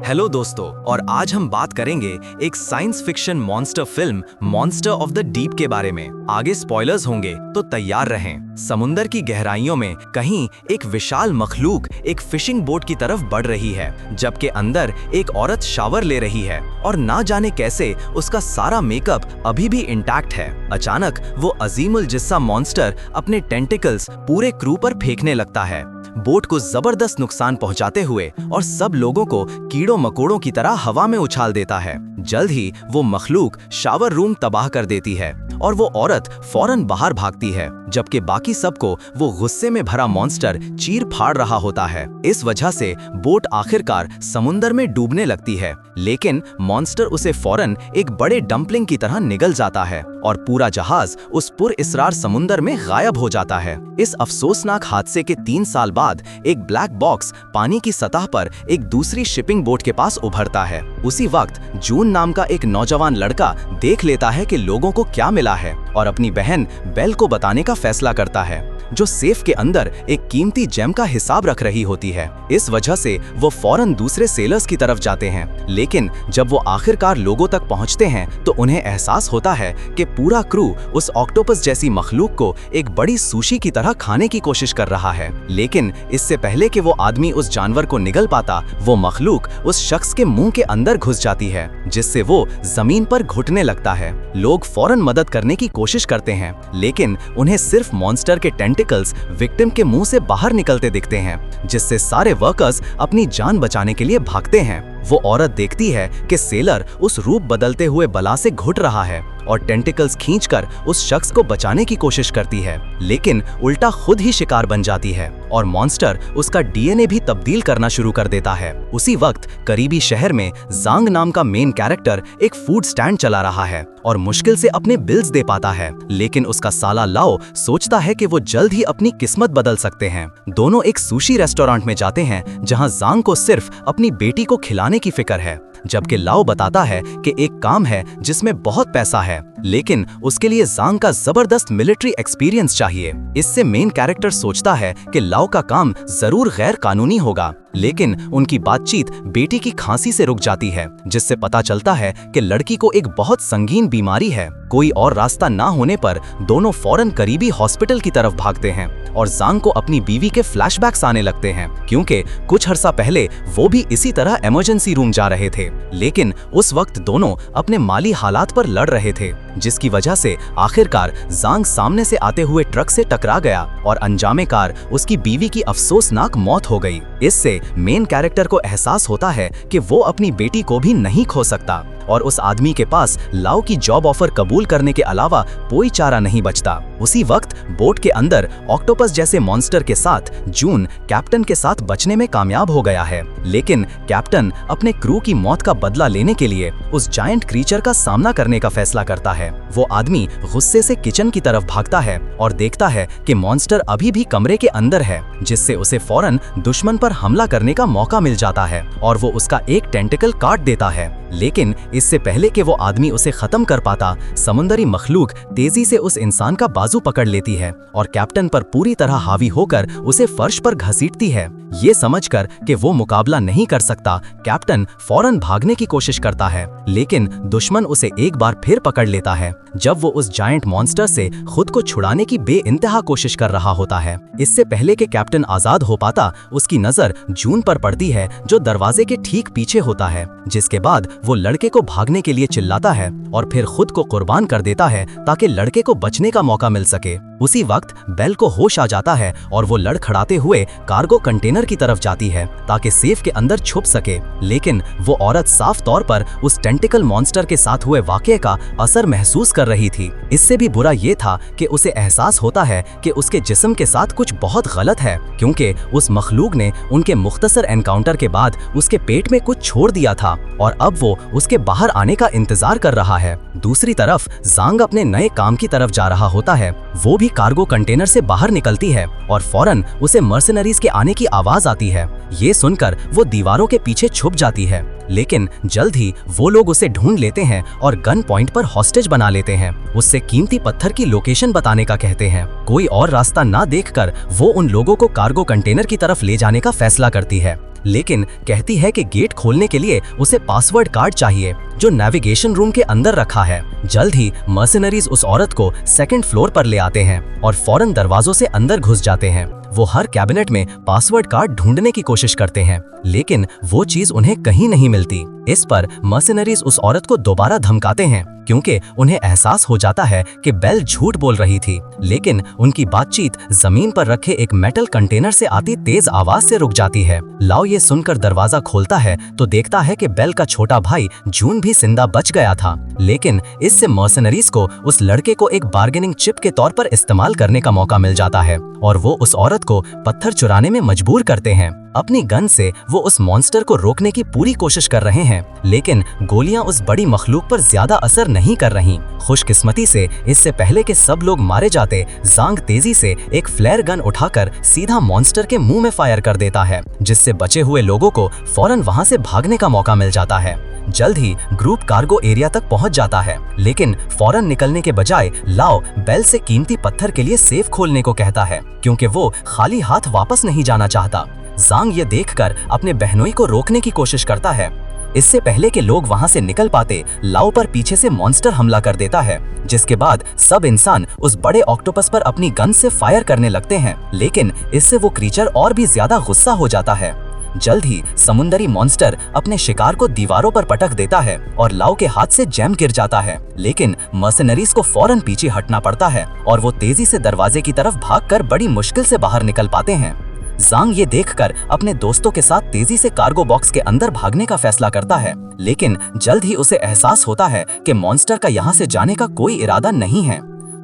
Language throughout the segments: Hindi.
हेलो दोस्तों, और आज हम बात करेंगे एक science fiction monster film monster of the deep के बारे में। आगे स्पॉयलर्स होंगे तो तैयार रहें। समुंदर की गहराइयों में कहीं एक विशाल मखलूक एक फिशिंग बोट की तरफ बढ़ रही है, जबकि अंदर एक औरत शावर ले रही है और ना जाने कैसे उसका सारा मेकअप अभी भी इंटैक्ट है। अचानक वो अजीमुल जिस्सा मॉन्स्टर अपने टेंटिकल्स पूरे क्रू पर फेंकने लगता है, बोट को जबरदस्त नुकसान पहुंचाते हुए और सब लोगों को कीड़ों मकोड़ों की तरह हवा में उछाल देता है। जल्द ही वो मखलूक शावर रूम तबाह कर देती है और वो औरत फौरन बाहर भागती है, जबकि बाकी सबको वो गुस्से में भरा मॉन्स्टर चीर फाड़ रहा होता है। इस वजह से बोट आखिरकार समुंदर में डूबने लगती है, लेकिन मॉन्स्टर उसे फौरन एक बड़े डंपलिंग की तरह निगल जाता है और पूरा जहाज उस पुरइसरार समुंदर में गायब हो जाता है। इस अफसोसनाक हादसे के 3 साल बाद एक ब्लैक बॉक्स पानी की सतह पर एक दूसरी शिपिंग बोट के पास उभरता है। उसी वक्त जून नाम का एक नौजवान लड़का देख लेता है कि लोगों को क्या मिला है और अपनी बहन बेल को बताने का फैसला करता है, जो सेफ के अंदर एक कीमती जेम का हिसाब रख रही होती है। इस वजह से वो फौरन दूसरे सेलर्स की तरफ जाते हैं, लेकिन जब वो आखिरकार लोगों तक पहुंचते हैं तो उन्हें एहसास होता है कि पूरा क्रू उस ऑक्टोपस जैसी मखलूक को एक बड़ी सुशी की तरह खाने की कोशिश कर रहा है। लेकिन इससे पहले कि वो आदमी उस जानवर को निगल पाता, वो मखलूक उस शख्स के मुंह के अंदर घुस जाती है, जिससे वो जमीन पर घुटने लगता है। लोग फौरन मदद करने की कोशिश करते हैं, लेकिन उन्हें सिर्फ मॉन्स्टर के टेंटिकल्स विक्टिम के मुंह से बाहर निकलते दिखते हैं, जिससे सारे वर्कर्स अपनी जान बचाने के लिए भागते हैं। वो औरत देखती है कि सेलर उस रूप बदलते हुए बला से घुट रहा है और टेंटिकल्स खींचकर उस शख्स को बचाने की कोशिश करती है, लेकिन उल्टा खुद ही शिकार बन जाती है और मॉन्स्टर उसका डीएनए भी तब्दील करना शुरू कर देता है। उसी वक्त करीबी शहर में जांग नाम का मेन कैरेक्टर एक फूड स्टैंड चला रहा है और मुश्किल से अपने बिल्स दे पाता है, लेकिन उसका साला लाओ सोचता है कि वो जल्द ही अपनी किस्मत बदल सकते हैं। दोनों एक सुशी रेस्टोरेंट में जाते हैं, जहां जांग को सिर्फ अपनी बेटी को खिलाने की फिक्र है, जबकि लाओ बताता है कि एक काम है जिसमें बहुत पैसा है, लेकिन उसके लिए जांग का जबरदस्त मिलिट्री एक्सपीरियंस चाहिए। इससे मेन कैरेक्टर सोचता है कि लाओ का काम जरूर गैर कानूनी होगा, लेकिन उनकी बातचीत बेटी की खांसी से रुक जाती है, जिससे पता चलता है कि लड़की को एक बहुत संगीन बीमारी है। कोई और रास्ता ना होने पर दोनों फौरन करीबी हॉस्पिटल की तरफ भागते हैं और जांग को अपनी बीवी के फ्लैशबैक्स आने लगते हैं, क्योंकि कुछ अरसा पहले वो भी इसी तरह इमरजेंसी रूम जा रहे थे। लेकिन उस वक्त दोनों अपने माली हालात पर लड़ रहे थे, जिसकी वजह से आखिरकार जांग सामने से आते हुए ट्रक से टकरा गया और अंजामे कार उसकी बीवी की अफसोसनाक मौत हो गई। इससे मेन कैरेक्टर को एहसास होता है कि वो अपनी बेटी को भी नहीं खो सकता और उस आदमी के पास लाओ की जॉब ऑफर कबूल करने के अलावा कोई चारा नहीं बचता। उसी वक्त बोट के अंदर ऑक्टोपस जैसे मॉन्स्टर के साथ जून कैप्टन के साथ बचने में कामयाब हो गया है, लेकिन कैप्टन अपने क्रू की मौत का बदला लेने के लिए उस जायंट क्रीचर का सामना करने का फैसला करता है। वो आदमी गुस्से से किचन की तरफ भागता है और देखता है कि मॉन्स्टर अभी भी कमरे के अंदर है, जिससे उसे फौरन दुश्मन पर हमला करने का मौका मिल जाता है और वो उसका एक टेंटिकल काट देता है। लेकिन इससे पहले कि वो आदमी उसे खत्म कर पाता, समुंदरी मखलूक तेजी से उस इंसान का बाजू पकड़ लेती है और कैप्टन पर पूरी तरह हावी होकर उसे फर्श पर घसीटती है। ये समझकर कि वो मुकाबला नहीं कर सकता, कैप्टन फौरन भागने की कोशिश करता है, लेकिन दुश्मन उसे एक बार फिर पकड़ लेता है जब वो उस जायंट मॉन्स्टर से खुद को छुड़ाने की बेइंतहा कोशिश कर रहा होता है। इससे पहले कि कैप्टन आजाद हो पाता, उसकी नजर जून पर पड़ती है, जो दरवाजे के ठीक पीछे होता है, जिसके बाद वो लड़के को भागने के लिए चिल्लाता है और फिर खुद को कुर्बान कर देता है ताकि लड़के को बचने का मौका मिल सके। उसी वक्त बेल को होश आ जाता है और वो लड़खड़ाते हुए कार्गो कंटेनर की तरफ जाती है ताकि सेफ के अंदर छुप सके, लेकिन वो औरत साफ तौर पर उस टेंटिकल मॉन्स्टर के साथ हुए वाकये का असर महसूस कर रही थी। इससे भी बुरा ये था कि उसे एहसास होता है कि उसके जिस्म के साथ कुछ बहुत गलत है, क्योंकि उस मखलूक ने उनके मुख्तसर एनकाउंटर के बाद उसके पेट में कुछ छोड़ दिया था और अब वो उसके बाहर आने का इंतजार कर रहा है। दूसरी तरफ जांग अपने नए काम की तरफ जा रहा होता है। वो भी कार्गो कंटेनर से बाहर निकलती है और फौरन उसे मर्सनरीज के आने की आवाज आती है। ये सुनकर वो दीवारों के पीछे छुप जाती है, लेकिन जल्द ही वो लोग उसे ढूंढ लेते हैं और गन पॉइंट पर हॉस्टेज बना लेते हैं। उससे कीमती पत्थर की लोकेशन बताने का कहते हैं। कोई और रास्ता ना देखकर वो उन लोगों को कार्गो कंटेनर की तरफ ले जाने का फैसला करती है, लेकिन कहती है कि गेट खोलने के लिए उसे पासवर्ड कार्ड चाहिए जो नेविगेशन रूम के अंदर रखा है। जल्द ही मर्सिनरीज उस औरत को सेकंड फ्लोर पर ले आते हैं और फौरन दरवाजों से अंदर घुस जाते हैं। वो हर कैबिनेट में पासवर्ड कार्ड ढूंढने की कोशिश करते हैं, लेकिन वो चीज उन्हें कहीं नहीं मिलती। इस पर मर्सिनरीज उस औरत को दोबारा धमकाते हैं, क्योंकि उन्हें एहसास हो जाता है कि बेल झूठ बोल रही थी। लेकिन उनकी बातचीत जमीन पर रखे एक मेटल कंटेनर से आती तेज आवाज से रुक जाती है। लाओ ये सुनकर दरवाजा खोलता है तो देखता है कि बेल का छोटा भाई जून भी जिंदा बच गया था, लेकिन इससे मर्सिनरीज को उस लड़के को एक बार्गेनिंग चिप के तौर पर इस्तेमाल करने का मौका मिल जाता है और वो उस औरत को पत्थर चुराने में मजबूर करते हैं। अपनी गन से वो उस मॉन्स्टर को रोकने की पूरी कोशिश कर रहे हैं, लेकिन गोलियां उस बड़ी मखलूक पर ज्यादा असर नहीं कर रही। खुशकिस्मती से इससे पहले कि सब लोग मारे जाते, ज़ांग तेजी से एक फ्लेयर गन उठाकर सीधा मॉन्स्टर के मुंह में फायर कर देता है, जिससे बचे हुए लोगों को फौरन वहां से भागने का मौका मिल जाता है। जल्द ही ग्रुप कार्गो एरिया तक पहुंच जाता है, लेकिन फौरन निकलने के बजाय लाओ बेल से कीमती पत्थर के लिए सेफ खोलने को कहता है, क्योंकि वो खाली हाथ वापस नहीं जाना चाहता। ज़ांग ये देखकर अपने बहनोई को रोकने की कोशिश करता है। इससे पहले कि लोग वहां से निकल पाते, लाओ पर पीछे से मॉन्स्टर हमला कर देता है, जिसके बाद सब इंसान उस बड़े ऑक्टोपस पर अपनी गन से फायर करने लगते हैं, लेकिन इससे वो क्रीचर और भी ज्यादा गुस्सा हो जाता है। जल्द ही समुंदरी मॉन्स्टर अपने शिकार को दीवारों पर पटक देता है और लाओ के हाथ से जैम गिर जाता है, लेकिन मर्सिनरीज को फौरन पीछे हटना पड़ता है और वो तेजी से दरवाजे की तरफ भागकर बड़ी मुश्किल से बाहर निकल पाते हैं। ज़ांग ये देखकर अपने दोस्तों के साथ तेजी से कार्गो बॉक्स के अंदर भागने का फैसला करता है, लेकिन जल्द ही उसे एहसास होता है कि मॉन्स्टर का यहाँ से जाने का कोई इरादा नहीं है।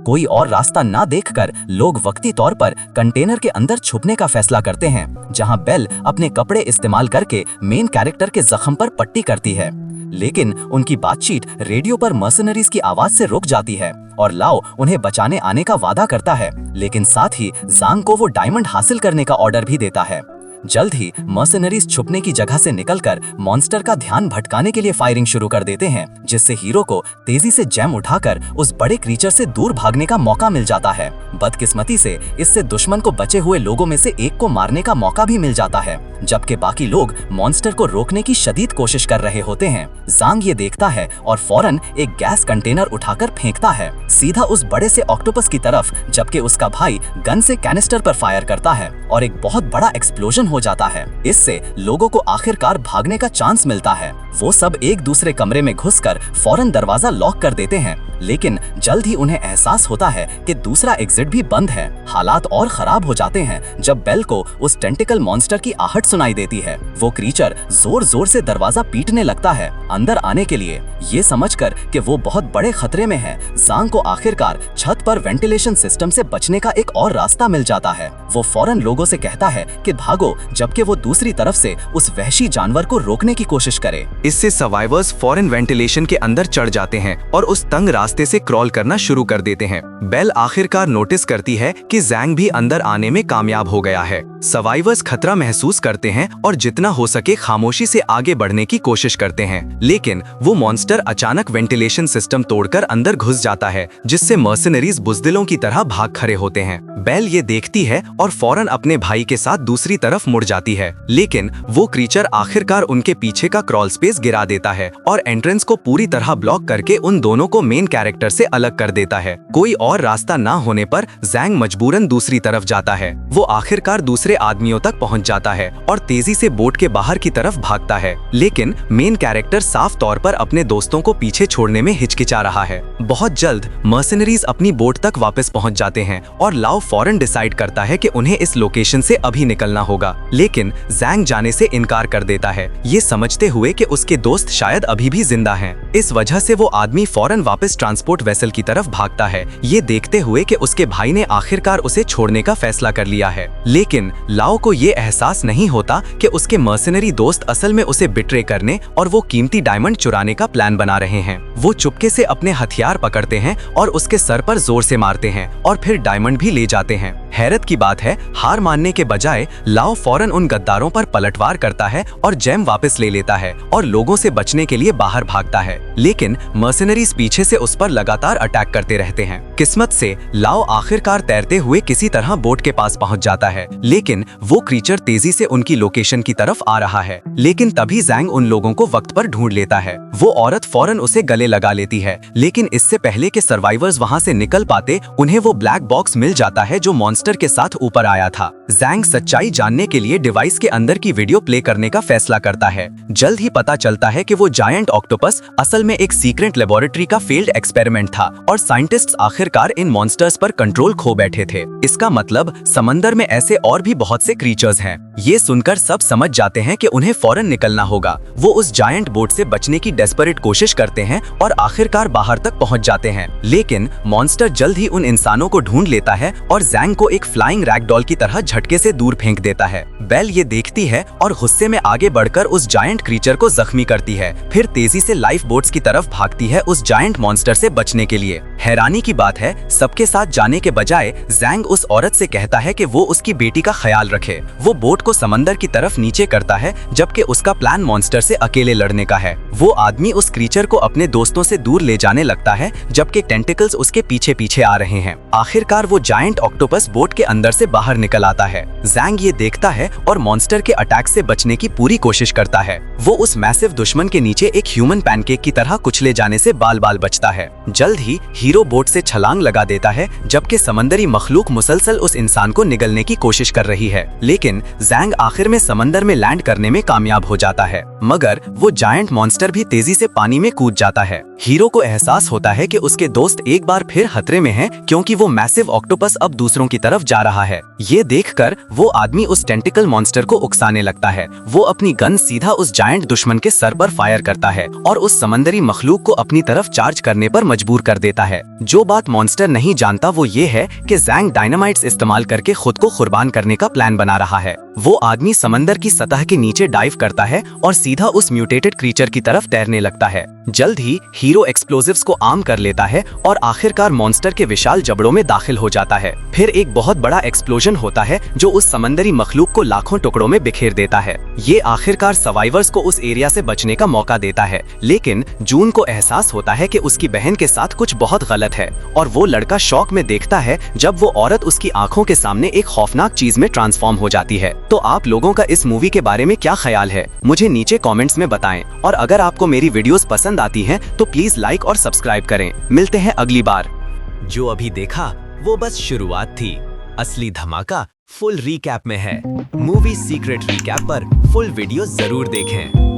कोई और रास्ता ना देखकर लोग वक्ती तौर पर कंटेनर के अंदर छुपने का फैसला करते हैं, जहां बेल अपने कपड़े इस्तेमाल करके मेन कैरेक्टर के जख्म पर पट्टी करती है। लेकिन उनकी बातचीत रेडियो पर मर्सिनरीज की आवाज से रुक जाती है और लाओ उन्हें बचाने आने का वादा करता है, लेकिन साथ ही ज़ांग को वो डायमंड हासिल करने का ऑर्डर भी देता है। जल्द ही मर्सिनरीज छुपने की जगह से निकलकर मॉन्स्टर का ध्यान भटकाने के लिए फायरिंग शुरू कर देते हैं, जिससे हीरो को तेजी से जैम उठाकर उस बड़े क्रीचर से दूर भागने का मौका मिल जाता है। बदकिस्मती से इससे दुश्मन को बचे हुए लोगों में से एक को मारने का मौका भी मिल जाता है, जबकि बाकी लोग मॉन्स्टर को रोकने की शदीद कोशिश कर रहे होते हैं। ज़ांग ये देखता है और फौरन एक गैस कंटेनर उठाकर फेंकता है सीधा उस बड़े से ऑक्टोपस की तरफ, जबकि उसका भाई गन से कैनिस्टर पर फायर करता है और एक बहुत बड़ा एक्सप्लोजन हो जाता है। इससे लोगों को आखिरकार भागने का चांस मिलता है। वो सब एक दूसरे कमरे में घुसकर फौरन दरवाजा लॉक कर देते हैं, लेकिन जल्द ही उन्हें एहसास होता है कि दूसरा एग्जिट भी बंद है। हालात और खराब हो जाते हैं जब बेल को उस टेंटिकल मॉन्स्टर की आहट सुनाई देती है। वो क्रीचर जोर जोर से दरवाजा पीटने लगता है अंदर आने के लिए। ये समझकर कि वो बहुत बड़े खतरे में है, ज़ांग को आखिरकार छत पर वेंटिलेशन सिस्टम से बचने का एक और रास्ता मिल जाता है। वो फौरन लोगों से कहता है कि भागो, जबकि वो दूसरी तरफ से उस वहशी जानवर को रोकने की कोशिश करे। इससे सर्वाइवर्स फौरन वेंटिलेशन के अंदर चढ़ जाते हैं और उस तंग रास्ते से क्रॉल करना शुरू कर देते हैं। बेल आखिरकार नोटिस करती है कि ज़ैंग भी अंदर आने में कामयाब हो गया है। सर्वाइवर्स खतरा महसूस करते हैं और जितना हो सके खामोशी से आगे बढ़ने की कोशिश करते हैं, लेकिन वो मॉन्स्टर अचानक वेंटिलेशन सिस्टम तोड़कर अंदर घुस जाता है, जिससे मर्सिनरीज बुज़दिलों की तरह भाग खड़े होते हैं। बेल ये देखती है और फौरन अपने भाई के साथ दूसरी तरफ मुड़ जाती है, लेकिन वो क्रीचर आखिरकार उनके पीछे का क्रॉल स्पेस गिरा देता है और एंट्रेंस को पूरी तरह ब्लॉक करके उन दोनों को मेन कैरेक्टर से अलग कर देता है। कोई और रास्ता ना होने पर ज़ैंग मजबूरन दूसरी तरफ जाता है। वो आखिरकार दूसरे आदमियों तक पहुंच जाता है और तेजी से बोट के बाहर की तरफ भागता है, लेकिन मेन कैरेक्टर साफ तौर पर अपने दोस्तों को पीछे छोड़ने में हिचकिचा रहा है। बहुत जल्द मर्सिनरीज अपनी बोट तक वापस पहुंच जाते हैं और लाओ फौरन डिसाइड करता है कि उन्हें इस लोकेशन से अभी निकलना होगा, लेकिन ज़ैंग जाने से इनकार कर देता है, ये समझते हुए कि उसके दोस्त शायद अभी भी जिंदा हैं। इस वजह से वो आदमी फौरन वापस ट्रांसपोर्ट वेसल की तरफ भागता है, ये देखते हुए कि उसके भाई ने आखिरकार उसे छोड़ने का फैसला कर लिया है। लेकिन लाओ को ये एहसास नहीं होता कि उसके मर्सनरी दोस्त असल में उसे बिट्रे करने और वो कीमती डायमंड चुराने का प्लान बना रहे हैं। वो चुपके से अपने हथियार पकड़ते हैं और उसके सर पर जोर से मारते हैं और फिर डायमंड भी ले जाते हैं। हैरत की बात है, हार मानने के बजाय लाओ फौरन उन गद्दारों पर पलटवार करता है और जेम वापस ले लेता है और लोगों से बचने के लिए बाहर भागता है। लेकिन मर्सनरीज पीछे से उस पर लगातार अटैक करते रहते हैं। किस्मत से लाओ आखिरकार तैरते हुए किसी तरह बोट के पास पहुंच जाता है, लेकिन वो क्रीचर तेजी से उनकी लोकेशन की तरफ आ रहा है। लेकिन तभी जैंग उन लोगों को वक्त पर ढूंढ लेता है। वो औरत फौरन उसे गले लगा लेती है, लेकिन इससे पहले कि सर्वाइवर्स वहां से निकल पाते, उन्हें वो ब्लैक बॉक्स मिल जाता है जो मॉन्स्टर के साथ ऊपर आया था। जैंग सच्चाई जानने के लिए डिवाइस के अंदर की वीडियो प्ले करने का फैसला करता है। जल्द ही पता चलता है कि वो जायंट ऑक्टोपस असल में एक सीक्रेट लेबोरेटरी का फेल्ड एक्सपेरिमेंट था और साइंटिस्ट्स आखिरकार इन मॉन्स्टर्स पर कंट्रोल खो बैठे थे। इसका मतलब समंदर में ऐसे और भी बहुत से क्रीचर्स हैं। ये सुनकर सब समझ जाते हैं कि उन्हें फौरन निकलना होगा। वो उस जायंट बोट से बचने की डेस्परेट कोशिश करते हैं और आखिरकार बाहर तक पहुंच जाते हैं। लेकिन मॉन्स्टर जल्द ही उन इंसानों को ढूंढ लेता है और जैंग को एक फ्लाइंग रैगडॉल की तरह झटके से दूर फेंक देता है। बेल ये देखती है और गुस्से में आगे बढ़कर उस जायंट क्रीचर को जख्मी करती है, फिर तेजी से लाइफ बोट्स की तरफ भागती है उस जायंट मॉन्स्टर से बचने के लिए। हैरानी की बात है, सबके साथ जाने के बजाय जैंग उस औरत से कहता है कि वो उसकी बेटी का ख्याल रखे। वो बोट को समंदर की तरफ नीचे करता है, जबकि उसका प्लान मॉन्स्टर से अकेले लड़ने का है। वो आदमी उस क्रीचर को अपने दोस्तों से दूर ले जाने लगता है, जबकि टेंटिकल्स उसके पीछे पीछे आ रहे हैं। आखिरकार वो जायंट ऑक्टोपस बोट के अंदर से बाहर निकल आता है। जैंग ये देखता है और मॉन्स्टर के अटैक से बचने की पूरी कोशिश करता है। वो उस मैसिव दुश्मन के नीचे एक ह्यूमन पैनकेक की तरह कुचले जाने से बाल बाल बचता है। जल्द ही हीरो बोट से छलांग लगा देता है, जबकि समंदरी मखलूक मुसलसल उस इंसान को निगलने की कोशिश कर रही है। लेकिन जैंग आखिर में समंदर में लैंड करने में कामयाब हो जाता है, मगर वो जायंट मॉन्स्टर भी तेजी से पानी में कूद जाता है। हीरो को एहसास होता है कि उसके दोस्त एक बार फिर खतरे में हैं, क्योंकि वो मैसिव ऑक्टोपस अब दूसरों की तरफ जा रहा है। ये देखकर वो आदमी उस टेंटिकल मॉन्स्टर को उकसाने लगता है। वो अपनी गन सीधा उस जायंट दुश्मन के सर पर फायर करता है और उस समंदरी मखलूक को अपनी तरफ चार्ज करने पर मजबूर कर देता है। जो बात मॉन्स्टर नहीं जानता वो ये है कि जैंग डायनामाइट्स इस्तेमाल करके खुद को कुर्बान करने का प्लान बना रहा है। वो आदमी समंदर की सतह के नीचे डाइव करता है और सीधा उस म्यूटेटेड क्रीचर की तरफ तैरने लगता है। जल्द ही हीरो एक्सप्लोजिव्स को आर्म कर लेता है और आखिरकार मॉन्स्टर के विशाल जबड़ों में दाखिल हो जाता है। फिर एक बहुत बड़ा एक्सप्लोजन होता है जो उस समंदरी मखलूक को लाखों टुकड़ों में बिखेर देता है। ये आखिरकार सर्वाइवर्स को उस एरिया से बचने का मौका देता है। लेकिन जून को एहसास होता है कि उसकी बहन के साथ कुछ बहुत गलत है और वो लड़का शौक में देखता है जब वो औरत उसकी आंखों के सामने एक खौफनाक चीज में ट्रांसफॉर्म हो जाती है। तो आप लोगों का इस मूवी के बारे में क्या ख्याल है, मुझे नीचे कमेंट्स में बताएं। और अगर आपको मेरी वीडियोस पसंद आती हैं तो प्लीज लाइक और सब्सक्राइब करें। मिलते हैं अगली बार। जो अभी देखा वो बस शुरुआत थी, असली धमाका फुल रिकैप में है। मूवी सीक्रेट रिकैप पर फुल वीडियो जरूर देखें।